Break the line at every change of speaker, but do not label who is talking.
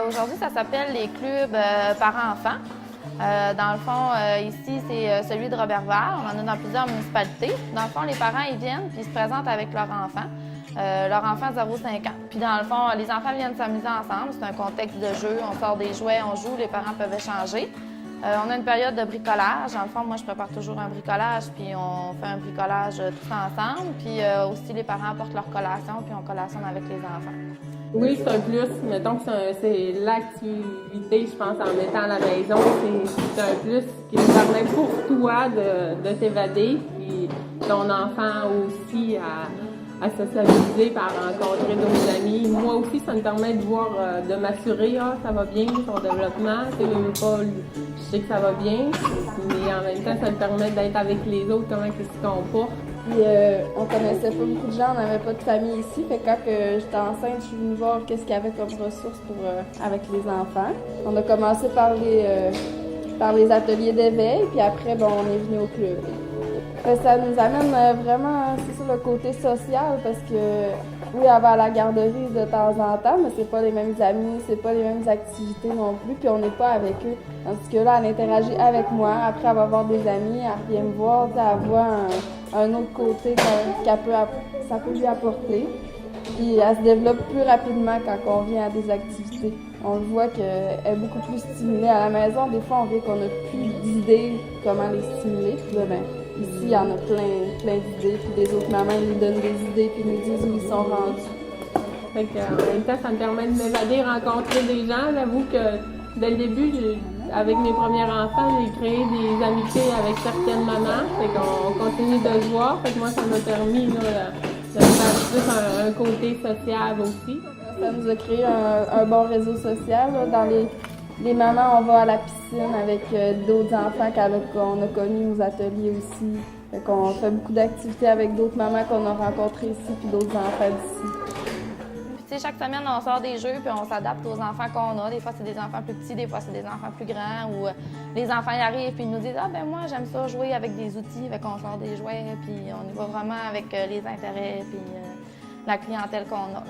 Aujourd'hui, ça s'appelle les clubs parents-enfants. Dans le fond, ici, c'est celui de Roberval. On en a dans plusieurs municipalités. Dans le fond, les parents, ils viennent puis ils se présentent avec leur enfant 0-5 ans. Puis dans le fond, les enfants viennent s'amuser ensemble. C'est un contexte de jeu. On sort des jouets, on joue, les parents peuvent échanger. On a une période de bricolage. Dans le fond, moi, je prépare toujours un bricolage, puis on fait un bricolage tous ensemble. Puis aussi, les parents apportent leur collation, puis on collationne avec les enfants.
Oui, c'est un plus. Mettons que c'est l'activité, je pense, en mettant à la maison, c'est un plus qui nous permet pour toi de t'évader, puis ton enfant aussi à socialiser, par rencontrer d'autres amis. Moi aussi, ça me permet de voir, de m'assurer, ça va bien, son développement, je sais que ça va bien, mais en même temps, ça me permet d'être avec les autres, comment ils se comportent.
Puis on connaissait pas beaucoup de gens, on n'avait pas de famille ici. Fait que quand j'étais enceinte, je suis venue voir qu'est-ce qu'il y avait comme ressources avec les enfants. On a commencé par les ateliers d'éveil, puis après, on est venu au club. Ça nous amène vraiment, c'est ça, le côté social, parce que oui, elle va à la garderie de temps en temps, mais c'est pas les mêmes amis, c'est pas les mêmes activités non plus, puis on n'est pas avec eux. Tandis que là, elle interagit avec moi, après elle va voir des amis, elle vient me voir, elle voit un autre côté ça peut lui apporter. Puis elle se développe plus rapidement quand on vient à des activités. On le voit qu'elle est beaucoup plus stimulée. À la maison, des fois, on vient qu'on n'a plus d'idées comment les stimuler. Puis là, ici, il y en a plein d'idées. Puis les autres mamans nous donnent des idées puis nous disent où ils sont rendus.
Fait que, en même temps, ça me permet de m'évader, rencontrer des gens. J'avoue que dès le début, avec mes premiers enfants, j'ai créé des amitiés avec certaines mamans. Fait qu'on continue de se voir. Fait que moi, ça m'a permis de faire plus un côté social aussi.
Ça nous a créé un bon réseau social. Là. Dans les mamans, on va à la piscine avec d'autres enfants qu'on a connus aux ateliers aussi. Fait qu'on fait beaucoup d'activités avec d'autres mamans qu'on a rencontrées ici puis d'autres enfants d'ici.
Chaque semaine, on sort des jeux puis on s'adapte aux enfants qu'on a. Des fois, c'est des enfants plus petits, des fois, c'est des enfants plus grands. Ou les enfants y arrivent puis ils nous disent « Ah, ben moi, j'aime ça jouer avec des outils. » Fait qu'on sort des jouets puis on y va vraiment avec les intérêts puis la clientèle qu'on a. Là.